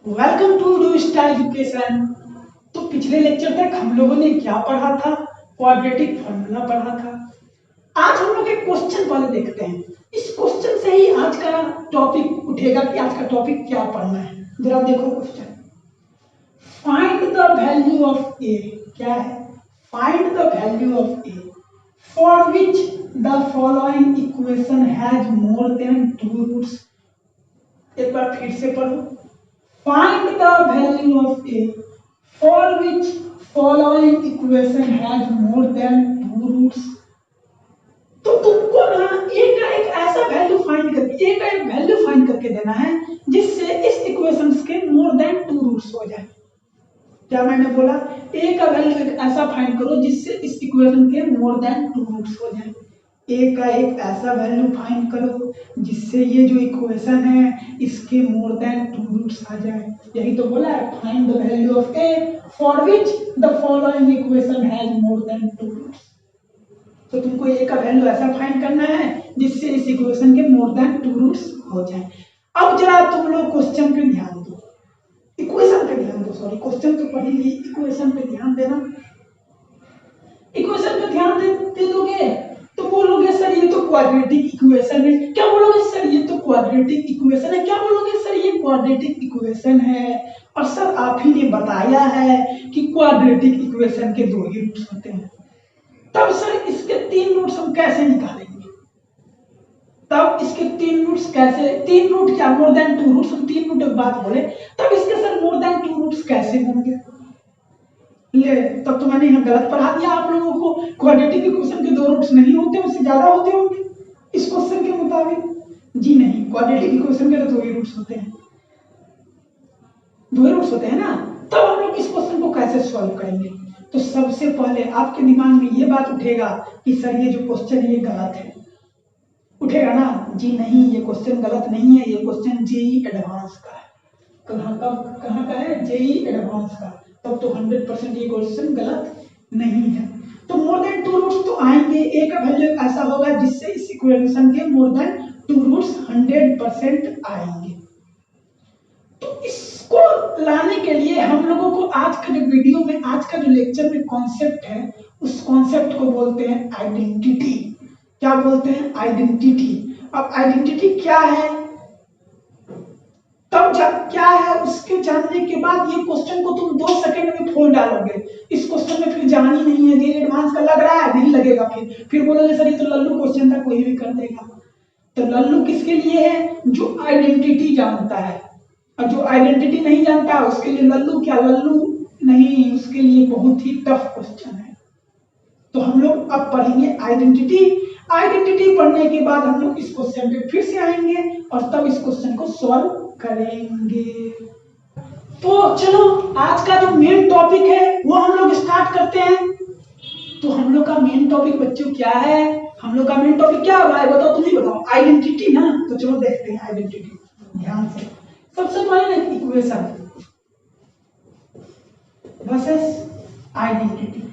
Welcome to do star education. तो पिछले lecture तक हम लोगों ने क्या पढ़ा था? क्वाड्रेटिक फॉर्मूला पढ़ा था। आज हम लोग एक क्वेश्चन पहले देखते हैं। इस क्वेश्चन से ही आज का टॉपिक उठेगा कि आज का टॉपिक क्या पढ़ना है। जरा देखो question, find the value of A. क्या है? Find the value of A for which the following equation has more than two roots. एक बार फिर से पढ़ो, find the value of a for which following equation has more than two roots। तो तुमको ना a का एक ऐसा वैल्यू फाइंड करके देना है जिससे इस इक्वेशंस के मोर देन टू रूट्स हो जाए। क्या मैंने बोला? a का वैल्यू एक ऐसा फाइंड करो जिससे इस इक्वेशन के मोर देन टू रूट्स हो जाए। a का एक ऐसा वैल्यू फाइंड करो जिससे ये जो इक्वेशन है इसके मोर देन टू रूट्स आ जाए। यही तो बोला है, find the value of a for which the following equation has more than two roots. तो तुमको a का वैल्यू ऐसा फाइंड करना है जिससे इस इक्वेशन के मोर देन टू रूट्स हो जाए। अब जरा तुम लोग क्वेश्चन पे ध्यान दो, इक्वेशन पे ध्यान दो। सॉरी, क्वेश्चन तो पढ़ी ली, इक्वेशन पे ध्यान देना। इक्वेशन पे ध्यान दे दोगे तो बोलोगे सर ये तो क्वाड्रेटिक इक्वेशन है। क्या बोलोगे? सर ये तो क्वाड्रेटिक इक्वेशन है। क्या बोलोगे? सर ये क्वाड्रेटिक इक्वेशन है। और सर आप ही ने बताया है कि क्वाड्रेटिक इक्वेशन के दो ही रूट्स होते हैं। तब सर इसके तीन रूट्स हम कैसे निकालेंगे? तब इसके तीन रूट्स कैसे? तीन रूट क्या, मोर देन टू रूट्स। हम तीन रूट बात बोले, तब इसके sir more than two roots कैसे होंगे? ले, तब तो मैंने यहाँ गलत पढ़ा दिया आप लोगों को। क्वाड्रेटिक इक्वेशन के दो रूट्स नहीं होते, उससे ज्यादा होते होंगे इस क्वेश्चन के मुताबिक। जी नहीं, क्वाड्रेटिक इक्वेशन के तो दो ही रूट्स होते हैं, दो ही रूट्स होते हैं ना। तब हम लोग इस क्वेश्चन को कैसे सॉल्व करेंगे? तो सबसे पहले आपके दिमाग में ये बात उठेगा कि सर ये जो क्वेश्चन है ये गलत है। उठेगा ना? जी नहीं, ये क्वेश्चन गलत नहीं है, ये क्वेश्चन जेईई एडवांस का है। कहाँ का है? जेईई एडवांस का। तब तो 100% ये क्वेश्चन गलत नहीं है। तो मोर देन टू रूट्स तो आएंगे। ए का वैल्यू ऐसा होगा जिससे इस इक्वेशन के मोर देन टू रूट्स 100% आएंगे। तो इसको लाने के लिए हम लोगों को आज का जो वीडियो में, आज का जो लेक्चर में कॉन्सेप्ट है, उस कॉन्सेप्ट को बोलते हैं आइडेंटिटी। क्या बोलते हैं? आइडेंटिटी। अब आइडेंटिटी क्या है, तब क्या है उसके जानने के बाद ये क्वेश्चन को तुम 2 सेकंड में फोड़ डालोगे। इस क्वेश्चन में फिर जान ही नहीं है, ये एडवांस का लग रहा है, नहीं लगेगा। फिर बोलोगे सर ये तो लल्लू क्वेश्चन था, कोई भी कर देगा। तो लल्लू किसके लिए है? जो आइडेंटिटी जानता है। और जो आइडेंटिटी नहीं जानता उसके लिए लल्लू क्या? लल्लू नहीं, उसके लिए बहुत ही टफ क्वेश्चन है। तो हम लोग अब पढ़ेंगे आइडेंटिटी। आइडेंटिटी पढ़ने के बाद हम लोग इस क्वेश्चन पे फिर से आएंगे और तब इस क्वेश्चन को सॉल्व करेंगे। तो चलो आज का जो मेन टॉपिक है वो हम लोग स्टार्ट करते हैं। तो हम लोग का मेन टॉपिक बच्चों क्या है? हम लोग का मेन टॉपिक क्या होगा बताओ, तुम ही बताओ। आइडेंटिटी ना? तो चलो देखते हैं आइडेंटिटी ध्यान से। सबसे पहले इक्वेशन वर्सेस आइडेंटिटी।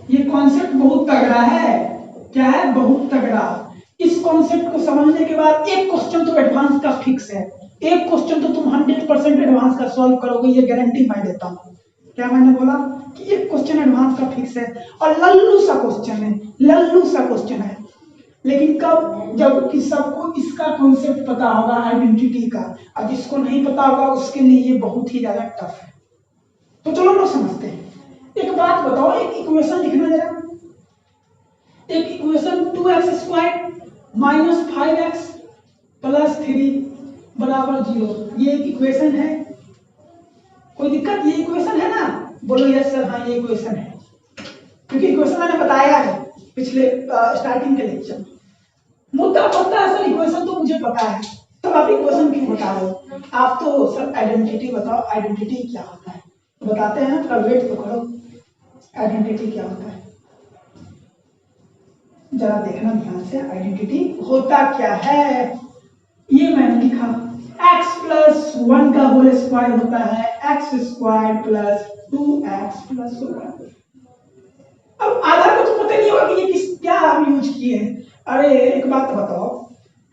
ये कॉन्सेप्ट बहुत तगड़ा है। क्या है? बहुत तगड़ा। इस कॉन्सेप्ट को समझने के बाद एक क्वेश्चन तो एडवांस का फिक्स है। एक क्वेश्चन तो तुम 100% एडवांस का सॉल्व करोगे, ये गारंटी मैं देता हूं। क्या मैंने बोला? कि एक क्वेश्चन एडवांस का फिक्स है और लल्लू सा क्वेश्चन है, लल्लू सा क्वेश्चन है। लेकिन कब? जब कि सबको इसका कॉन्सेप्ट पता होगा आइडेंटिटी का, और जिसको नहीं पता होगा उसके लिए ये बहुत ही ज्यादा टफ है। तो चलो लोग समझते हैं। एक बात बताओ, एक इक्वेशन लिखना जरा। एक equation 2x² minus 5x plus 3 बराबर 0, ये एक इक्वेशन है। कोई दिक्कत? ये इक्वेशन है ना? बोलो यस सर, हाँ ये इक्वेशन है। क्योंकि इक्वेशन मैंने बताया है पिछले स्टार्टिंग के लेक्चर में। मुद्दा पता है सर, इक्वेशन तो मुझे पता है, तो आप इक्वेशन क्यों बता रहे हो? आप तो सर आइडेंटिटी बताओ, आइडेंटिटी क्या होता है? तो बताते हैं ना, थोड़ा वेट तो करो। आइडेंटिटी क्या होता है जरा देखना ध्यान से। आइडेंटिटी होता क्या है? ये मैंने लिखा, x प्लस 1 का होल स्क्वायर होता है x² प्लस 2x प्लस 1। अब आधा को तो पता नहीं होगा कि ये क्या हम यूज किए हैं। अरे एक बात बताओ,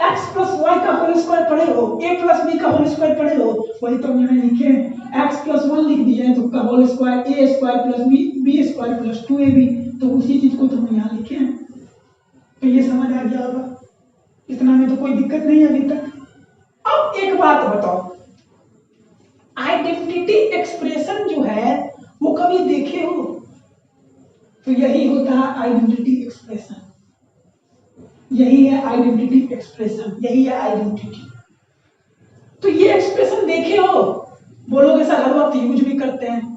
एक्स प्लस वाई का होल स्क्वायर पढ़े हो, ए प्लस बी का होल स्क्वायर पढ़े हो, वही तो मैंने लिखे हैं। एक्स प्लस वन लिख दिया है तो उसका whole square A square plus B square plus 2ab, तो उसी चीज को तो हम यहाँ लिखे हैं। तो ये समझ आ गया होगा, इतना में तो कोई दिक्कत नहीं है अभी तक। अब एक बात बताओ, आइडेंटिटी एक्सप्रेशन जो है वो कभी देखे हो? तो यही होता है आइडेंटिटी एक्सप्रेशन, यही है आइडेंटिटी एक्सप्रेशन, यही है आइडेंटिटी। तो ये एक्सप्रेशन देखे हो? बोलोगे सर हर वक्त यूज भी करते हैं।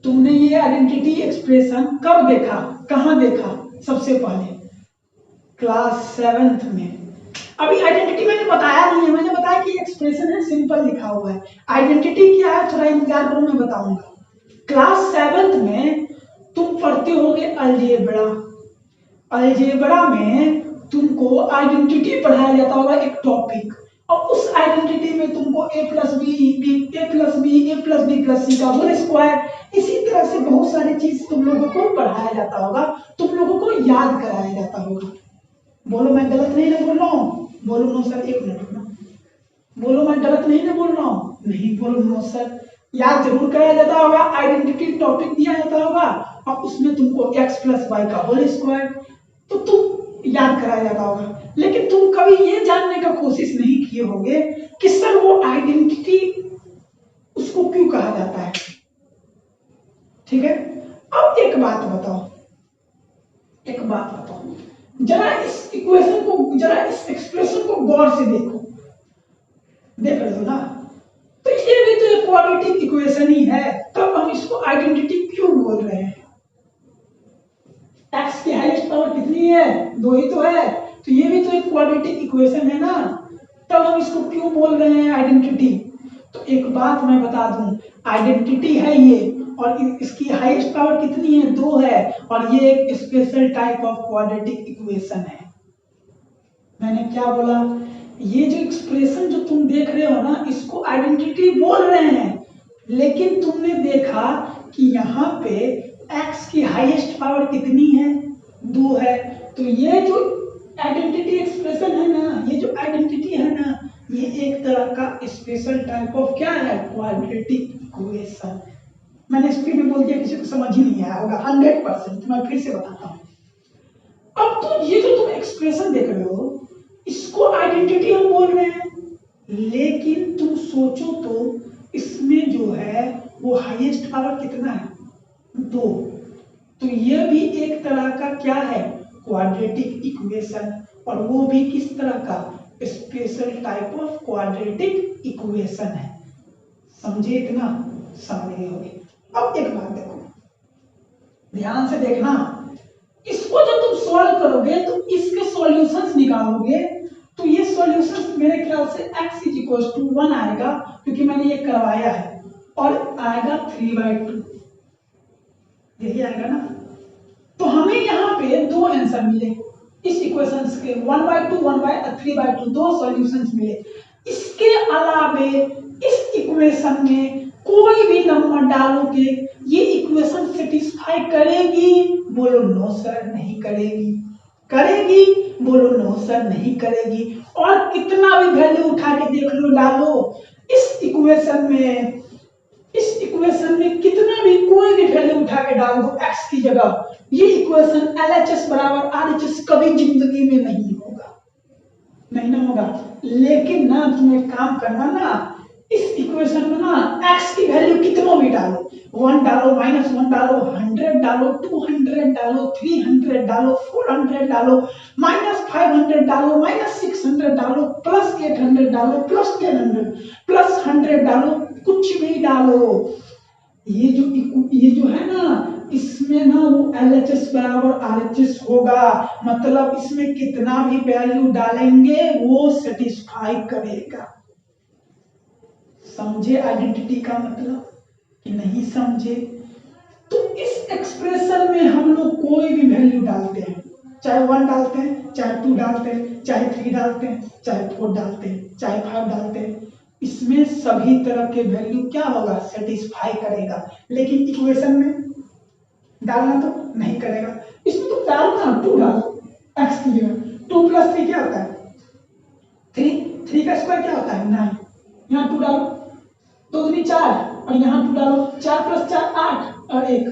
तुमने ये आइडेंटिटी एक्सप्रेशन कब देखा, कहां देखा? सबसे पहले क्लास 7th में। अभी आइडेंटिटी मैंने बताया नहीं है, मैंने बताया कि एक्सप्रेशन है, सिंपल लिखा हुआ है। आइडेंटिटी क्या है थोड़ा इंतजार करो, मैं बताऊंगा। क्लास 7th में तुम पढ़ते होगे अलजेब्रा। अलजेब्रा में तुमको आइडेंटिटी पढ़ाया जाता होगा, एक टॉपिक, और उस आइडेंटिटी में तुमको ए प्लस बी प्लस सी का होल स्क्वायर, इसी तरह से बहुत सारी चीज तुम लोगों को पढ़ाया जाता होगा, तुम लोगों को याद कराया जाता होगा। बोलो मैं गलत नहीं ना बोल रहा हूँ? बोलो नो सर, एक मिनट रुकना। बोलो मैं गलत नहीं ना बोल रहा हूँ? नहीं बोलो नो सर। याद जरूर कराया जाता होगा, आइडेंटिटी टॉपिक दिया जाता होगा और उसमें तुमको एक्स प्लस वाई का होल स्क्वायर तो तुम याद कराया जाता होगा। लेकिन तुम कभी ये जानने का कोशिश नहीं किए होगे कि सर वो आइडेंटिटी उसको क्यों कहा जाता है। ठीक है, अब एक बात बताओ, जरा इस इक्वेशन को, जरा इस एक्सप्रेशन को गौर से देखो, देख रहे हो ना? तो ये भी तो एक क्वाड्रेटिक इक्वेशन ही है, तब हम इसको आइडेंटिटी क्यों बोल रहे हैं? एक्स की हाईएस्ट पावर कितनी है? 2 ही तो है, तो ये भी तो एक क्वाड्रेटिक इक्वेशन है ना, तब हम इसको क्यों बोल रहे हैं आइडेंटिटी? तो एक बात मैं बता दूं, आइडेंटिटी है ये, और इसकी हाईएस्ट पावर कितनी है? 2 है, और ये एक special type of quadratic equation है। मैंने क्या बोला? ये जो एक्सप्रेशन जो तुम देख रहे हो ना, इसको आइडेंटिटी बोल रहे हैं, लेकिन तुमने देखा कि यहाँ पे x की हाईएस्ट पावर कितनी है? 2 है, तो ये जो आइडेंटिटी एक्सप्रेशन है ना, ये जो आइडेंटिटी है ना, ये एक तरह का स्पेशल टाइप ऑफ क्या है? Quadratic equation. मैंने स्पीड में बोल दिया, किसी को समझ ही नहीं आया होगा 100%। मैं फिर से बताता हूँ। अब तो ये जो तुम एक्सप्रेशन देख रहे हो, इसको आइडेंटिटी हम बोल रहे हैं, लेकिन तुम सोचो तो इसमें जो है वो हाईएस्ट पावर कितना है? 2। तो ये भी एक तरह का क्या है? क्वाड्रेटिक इक्वेशन, और वो भी किस तरह का? Special type of quadratic equation है। समझे? इतना समझ गए होंगे। अब एक बात देखो, ध्यान से देखना, इसको जब तुम सॉल्व करोगे तो इसके सॉल्यूशंस निकालोगे, तो ये सॉल्यूशंस मेरे ख्याल से x इज इक्वल टू 1 आएगा, क्योंकि मैंने ये करवाया है, और आएगा 3/2, यही आएगा ना। तो हमें यहाँ पे 2 आंसर मिले इस इक्वेशंस के, 1/2 3/2, 2 सॉल्यूशंस मिले। इसके अलावे इस इक्वेशन में कोई भी नंबर डालोगे, ये इक्वेशन सेटिस्फाई करेगी? बोलो नो सर, नहीं करेगी। करेगी? बोलो नो सर, नहीं करेगी। और कितना भी वैल्यू उठा के देख लो, डालो इस इक्वेशन में, इस इक्वेशन में कितना भी कोई भी वैल्यू उठा के डाल दो x की जगह, ये इक्वेशन LHS बराबर RHS कभी जिंदगी में नहीं होगा, नहीं ना होगा। लेकिन ना तुम एक काम करना ना, इस इक्वेशन में ना x की वैल्यू कितना भी डालो, 1 डालो, -1 डालो, 100 डालो, 200 डालो, 300 डालो, 400 डालो, -500 डालो, -600 डालो, +800 डालो, +1000, +100 डालो, कुछ भी डालो। ये जो है ना, इसमें ना वो LHS बराबर RHS होगा, मतलब इसमें कितना भी वैल्यू डालेंगे वो सेटिस्फाई करेगा। समझे आइडेंटिटी का मतलब कि नहीं समझे? तो इस एक्सप्रेशन में हम लोग कोई भी वैल्यू डालते हैं, चाहे 1 डालते हैं, चाहे 2 डालते हैं, चाहे 3 डालते हैं, चाहे 4 डालते हैं, चाहे 5 डालते हैं, इसमें सभी तरह के वैल्यू क्या होगा? सेटिस्फाई करेगा। लेकिन इक्वेशन में डालना तो नहीं करेगा। इसमें तो डालो ना, 2 डालो x की जगह, 2 + 3 क्या होता है? 3, 3 का स्क्वायर क्या होता है 9, यहाँ 2 डालो, 2 दूनी 4 और यहाँ 2 डालो, 4 + 4 8 और 1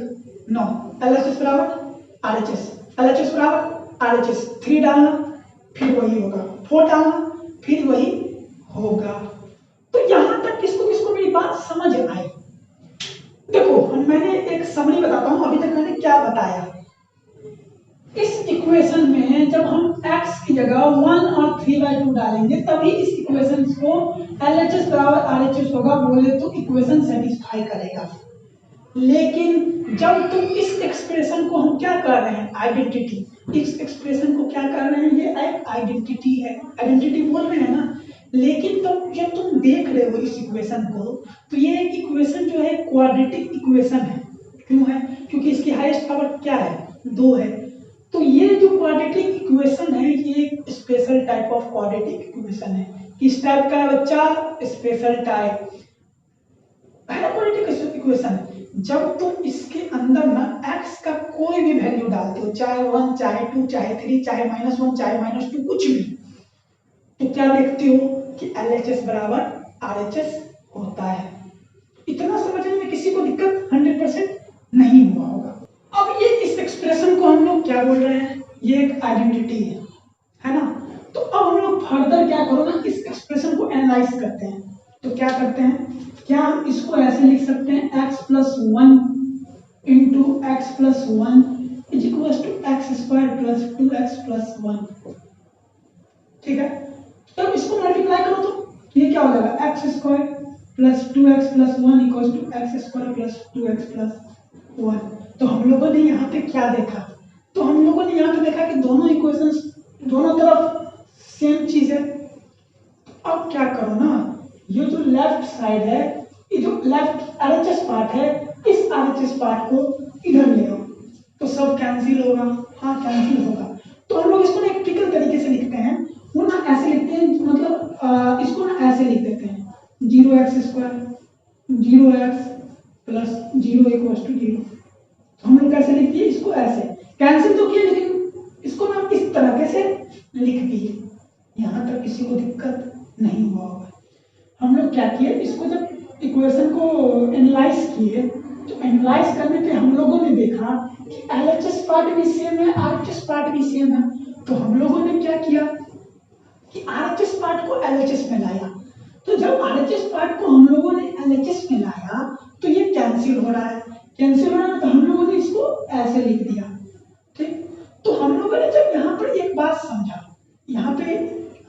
9, LHS बराबर RHS, LHS बराबर RHS, 3 डालना फिर वही होगा, 4 डालना फिर वही होगा। तो यहां तक किसको किसको मेरी बात समझ आई? देखो मैंने एक समरी बताता हूं, अभी तक मैंने क्या बताया। इस इक्वेशन में जब हम x की जगह 1 और 3/2 डालेंगे तभी इस इक्वेशन को LHS बराबर RHS होगा, बोले तो इक्वेशन सेटिस्फाई करेगा। लेकिन जब तुम इस एक्सप्रेशन को हम क्या कर रहे हैं आइडेंटिटी, इस एक्सप्रेशन को क्या कर रहे हैं, ये एक आइडेंटिटी है, आइडेंटिटी बोल रहे हैं ना। लेकिन तब जब तुम देख रहे हो इस इक्वेशन को तो ये एक इक्वेशन जो है क्वाड्रेटिक इक्वेशन है। क्यों है? क्योंकि इसकी हाईएस्ट पावर क्या है 2 है। तो ये जो क्वाड्रेटिक इक्वेशन है ये एक special type of quadratic equation है। किस टाइप का है बच्चा? स्पेशल टाइप है ना क्वाड्रेटिक इक्वेशन। जब तुम इसके अंदर ना x का कोई भी वैल्यू डालते हो, चाहे 1 चाहे 2 चाहे 3 चाहे -1 चाहे -2 कुछ भी, तो क्या देखते हो कि LHS बराबर RHS होता है। इतना समझने में किसी को दिक्कत 100% नहीं हुआ होगा। अब ये इस एक्सप्रेशन को हम लोग क्या बोल रहे हैं, ये एक आइडेंटिटी है ना। तो अब हम लोग फर्दर क्या करो ना, इस एक्सप्रेशन को एनालाइज करते हैं। तो क्या करते हैं, क्या हम इसको ऐसे लिख सकते हैं x + 1 × x + 1 = x² + 2x + 1। ठीक है, तो इसको मल्टीप्लाई करो तो ये क्या हो जाएगा x² + 2x + 1 = x² + 2x + 1। तो हम लोगों ने यहाँ पे क्या देखा, तो हम लोगों ने यहाँ पे देखा कि दोनों इक्वेशंस दोनों तरफ सेम चीज है। अब क्या करो ना, ये जो लेफ्ट साइड है, ये जो लेफ्ट RHS पार्ट है, इस RHS पार्ट को इधर ले आओ तो सब कैंसिल होगा। हाँ कैंसिल होगा। तो हम लोग इसको ना एक ट्रिकल तरीके से लिखते हैं, वो ना ऐसे लिखते हैं, मतलब इसको ना ऐसे लिख देते हैं 0x² 0x + 0 = 0। तो हम लोग कैसे लिख दिए इसको, ऐसे कैंसिल तो किया लेकिन इसको ना इस तरह से लिख दिए। यहाँ तक किसी को दिक्कत नहीं हुआ होगा। हम लोग क्या किए, इसको जब इक्वेशन को एनालाइज किए तो एनालाइज करने पे हम लोगों ने देखा कि LHS पार्ट भी सेम है, RHS पार्ट भी सेम है। तो हम लोगों ने क्या किया कि RHS पार्ट को LHS में लाया। तो जब RHS पार्ट को हम लोगों ने LHS में लाया तो ये कैंसिल हो रहा है, कैंसिल हो रहा है, तो हम लोगों ने इसको ऐसे लिख दिया। ठीक, तो हम लोगों ने जब यहाँ पर एक बात समझा, यहाँ पे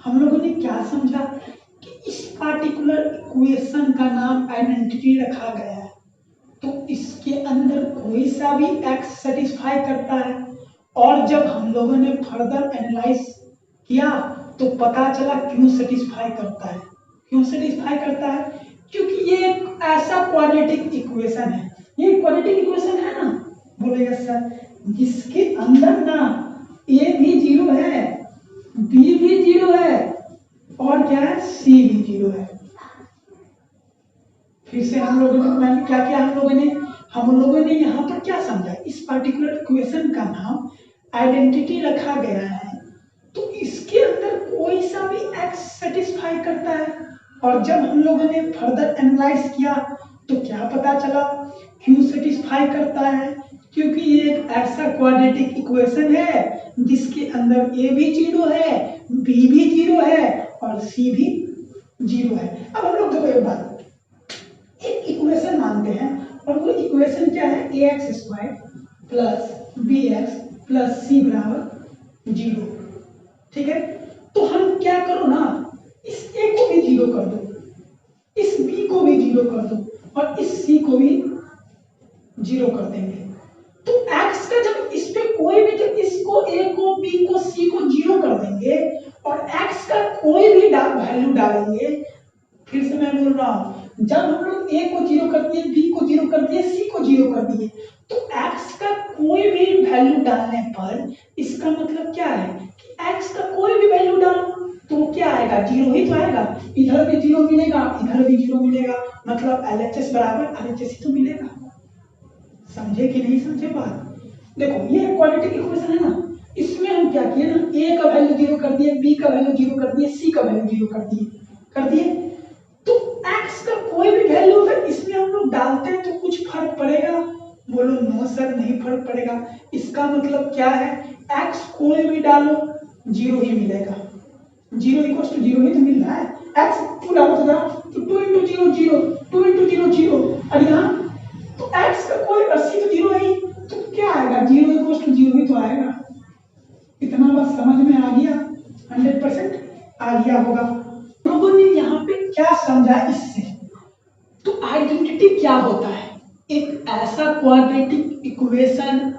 हम लोगों ने क्या समझा कि इस पार्टिकुलर इक्वेशन का नाम आइडेंटिटी रखा गया है, तो इसके अंदर कोई सा भी x सेटिस्फाई करता है। और जब हम लोगों ने फर्दर एनालाइज किया तो पता चला क्यों सेटिस्फाई करता है। क्यों सेटिस्फाई करता है? क्योंकि ये एक ऐसा क्वाड्रेटिक इक्वेशन है, ये क्वाड्रेटिक इक्वेशन है ना, बोलेगा सर, जिसके अंदर ना a भी 0 है, b भी 0 है और क्या है c भी 0 है। फिर से हम लोगों ने क्या किया, हम लोगों ने यहाँ पर क्या समझा, इस पर्टिकुलर इक्वेशन का नाम आइडेंटिटी रखा गया है, तो इसके अंदर कोई सा भी x सेटिस्फाई करता है। और जब हम लोगों ने फर्दर एनालाइज किया तो क्या पता चला क्यों सेटिस्फाई करता है, क्योंकि ये एक ऐसा क्वाड्रेटिक इक्वेशन है जिसके अंदर a भी 0 है, b भी 0 है और c भी 0 है। अब हम लोग देखो एक बात, एक इक्वेशन मानते हैं और वो इक्वेशन क्या है, ax² + bx + c = 0। ठीक है, तो हम क्या करो ना, इस a को भी 0 कर दो, इस b को भी 0 कर दो और इस c को भी 0 कर देंगे। तो x का जब इस पे कोई भी, जब इसको a को b को c को 0 कर देंगे और x का कोई भी वैल्यू डालेंगे, फिर से मैं बोल रहा हूं, जब हम लोग a को 0 कर दिए, b को 0 कर दिए, c को 0 कर दिए, तो x का कोई भी वैल्यू डालने पर इसका मतलब क्या है कि x का कोई भी वैल्यू डालो तो क्या आएगा, 0 ही तो आएगा। इधर भी 0 मिलेगा, इधर भी 0 मिलेगा, मतलब LHS बराबर RHS ही तो मिलेगा। समझे कि नहीं समझे बात? देखो ये क्वाड्रेटिक इक्वेशन है ना, इसमें इसमें हम क्या किए ना, ए का वैल्यू 0 कर दिए, बी का वैल्यू 0 कर दिए, सी का वैल्यू 0 कर दिए। तो x का कोई भी वैल्यू अगर इसमें हम लोग डालते हैं तो कुछ फर्क पड़ेगा? बोलो नो सर, नहीं फर्क पड़ेगा। इसका मतलब क्या है, x कोई भी डालो 0 ही मिलेगा, 0 इक्वल टू 0 ही तो मिल रहा है। x टू डालो तो 2 इंटू 0 0, 2 इंटू 0 0, और यहाँ तो x का कोई अस्सी तो 0 है ही, तो क्या आएगा, 0 इक्वल टू 0 ही तो आएगा। इतना बस समझ में आ गया, 100% आ गया होगा। लोगों ने यहाँ पे क्या समझा इससे, तो आइडेंटिटी क्या होता है, एक ऐसा क्वाड्रेटिक इक्वेशन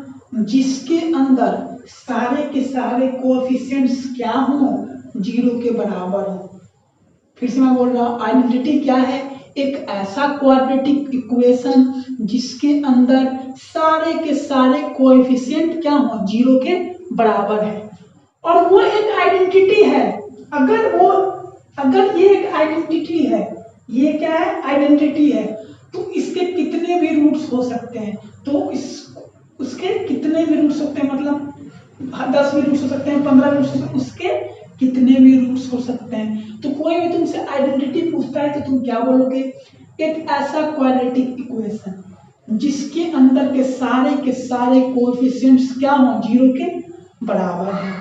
जिसके अंदर सारे के सारे कोएफिशिएंट्स क्या हो, 0 के बराबर हो। फिर से मैं बोल रहा हूँ, आइडेंटिटी क्या है, एक ऐसा क्वाड्रेटिक इक्वेशन जिसके अंदर सारे के सारे कोएफिशिएंट क्या हो, 0 के बराबर है। और वो एक आइडेंटिटी है, अगर ये एक आइडेंटिटी है, ये क्या है, आइडेंटिटी है, तो इसके कितने भी रूट्स हो सकते हैं, तो उसके कितने भी रूट्स सकते हैं, मतलब 10 भी रूट्स हो सकते हैं, 15 भी रूट्स हो सकते हैं, उसके कितने भी रूट्स हो सकते हैं। तो कोई भी तुमसे आइडेंटिटी पूछता है तो तुम क्या बोलोगे, एक ऐसा क्वाड्रेटिक इक्वेशन जिसके अंदर के सारे कोएफिशिएंट्स क्या हो, 0 के बराबर है।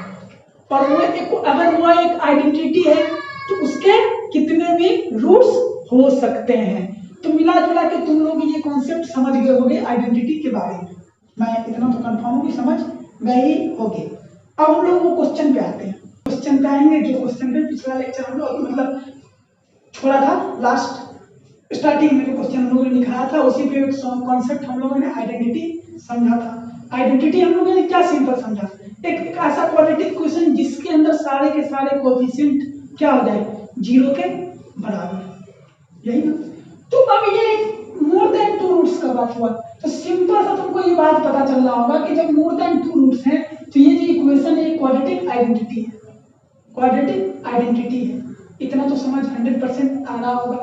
और वो अगर वो एक आइडेंटिटी है तो उसके कितने भी रूट्स हो सकते हैं। तो मिला जुला के तुम लोग ये कॉन्सेप्ट समझ गए होंगे आइडेंटिटी के बारे में, मैं इतना तो कंफर्म हूँ कि समझ गए ही होंगे। अब हम लोग वो क्वेश्चन पे आते हैं, क्वेश्चन पे आएंगे, जो क्वेश्चन पे पिछला लेक्चर हम लोग मतलब छोड़ा था, लास्ट स्टार्टिंग में जो क्वेश्चन हम लोगों ने निकाला था, उसी पे कॉन्सेप्ट हम लोगों ने आइडेंटिटी समझा था। आइडेंटिटी हम लोगों ने क्या सिंपल समझा, एक ऐसा क्वाड्रेटिक इक्वेशन जिसके अंदर सारे के सारे कोएफिशिएंट क्या हो जाए, 0 के बराबर, यही ना। तो अब ये मोर देन 2 रूट्स का बात हुआ, तो सिंपल सा तुमको ये बात पता चल रहा होगा कि जब मोर देन 2 रूट्स हैं तो ये जो इक्वेशन है क्वाड्रेटिक आइडेंटिटी है, क्वाड्रेटिक आइडेंटिटी है। इतना तो समझ 100% आ रहा होगा।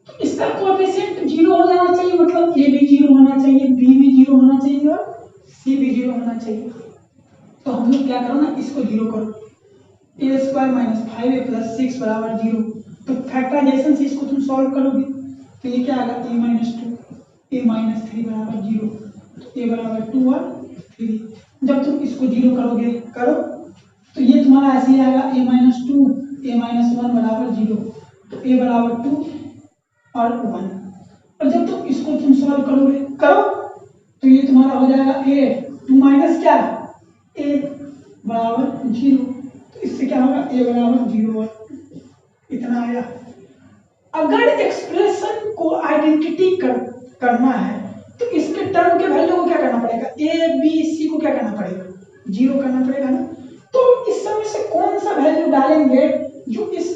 तो इसका कोएफिशिएंट 0 हो जाना चाहिए, मतलब ए भी 0 होना चाहिए, बी भी 0 होना चाहिए और सी भी 0 होना चाहिए। तो हम लोग क्या करो ना, इसको 0 करो, a square minus 5a plus 6 बराबर 0। तो फैक्टराइजेशन से इसको तुम सॉल्व करोगे तो ये क्या आएगा, a माइनस 2, a माइनस 3 बराबर 0, तो a बराबर 2 और 3। जब तुम इसको 0 करोगे करो तो ये तुम्हारा ऐसे ही आएगा, a माइनस 2, a माइनस 1 बराबर 0, तो a बराबर 2 और 1। और जब तुम इसको तुम सॉल्व करोगे करो तो ये तुम्हारा हो जाएगा a 2 माइनस क्या, a बराबर 0। तो इससे क्या होगा, a बराबर 0 और इतना आया। अगर एक्सप्रेशन को आइडेंटिटी करना है तो इसके टर्म के वैल्यू को क्या करना पड़ेगा, a b c को क्या करना पड़ेगा, 0 करना पड़ेगा ना। तो इस समय से कौन सा वैल्यू डालेंगे जो इस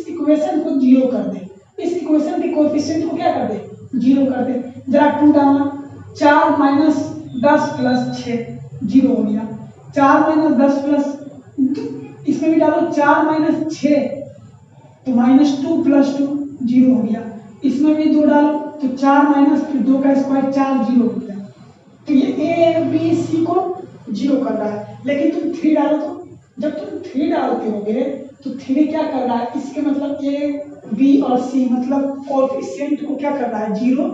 इक्वेशन को 0 कर दे, इस इक्वेशन के कोएफिशिएंट को क्या कर दे, 0 कर दे। जरा 2 डालना, 4 माइनस 10 प्लस 6 0 हो गया, 4 माइनस 10 प्लस, इसमें भी डालो 4 माइनस 6 तो माइनस 2 प्लस 2 0 हो गया, इसमें भी 2 डालो तो 4 माइनस फिर 2 का स्क्वायर 4 0 हो गया। तो ये ए बी सी को 0 कर रहा है। लेकिन तुम 3 डालो तो जब तुम 3 डालते होगे तो 3 क्या कर रहा है, इसके मतलब ए बी और सी मतलब कोएफिशिएंट को क्या कर रहा है, 0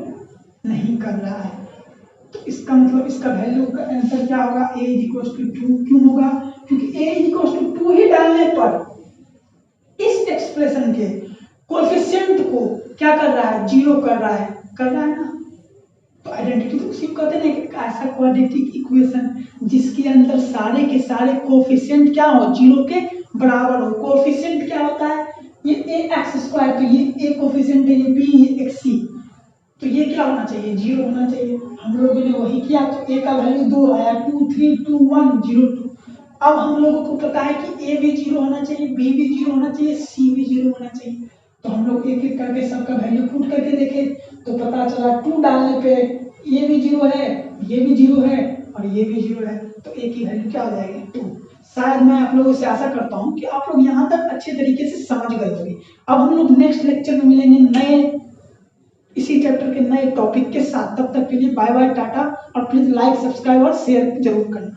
नहीं कर रहा है। तो इसका मतलब इसका वैल्यू का आंसर क्या होगा, a इक्वल टू 2। क्यों होगा, क्योंकि a इक्वल टू 2 ही डालने पर इस एक्सप्रेशन के कोएफिशिएंट को क्या कर रहा है, 0 कर रहा है ना। तो आइडेंटिटी तो उसी को कहते हैं कि ऐसा क्वाड्रेटिक इक्वेशन जिसके अंदर सारे के सारे कोएफिशिएंट क्या हो, 0 के बराबर हो। कोएफिशिएंट क्या होता है, ये ax स्क्वायर, तो ये a कोएफिशिएंट है, ये b, ये x c, तो ये क्या होना चाहिए, 0 होना चाहिए। हम लोगों ने वही किया, तो a का वैल्यू 2 आया, 2 3 2 1 0 2। अब हम लोगों को पता है कि a भी 0 होना चाहिए, b भी 0 होना चाहिए, c भी 0 होना चाहिए। तो हम लोग एक एक करके सबका वैल्यू पुट करके देखे तो पता चला 2 डालने पे ये भी 0 है, ये भी 0 है और ये भी 0 है, तो a की वैल्यू क्या हो जाएगी, 2। शायद मैं आप लोगों से आशा करता हूँ कि आप लोग यहाँ तक अच्छे तरीके से समझ गए होंगे। अब हम लोग नेक्स्ट लेक्चर में मिलेंगे नए इसी चैप्टर के नए टॉपिक के साथ। तब तक के लिए बाय बाय, टाटा, और प्लीज लाइक सब्सक्राइब और शेयर जरूर करना।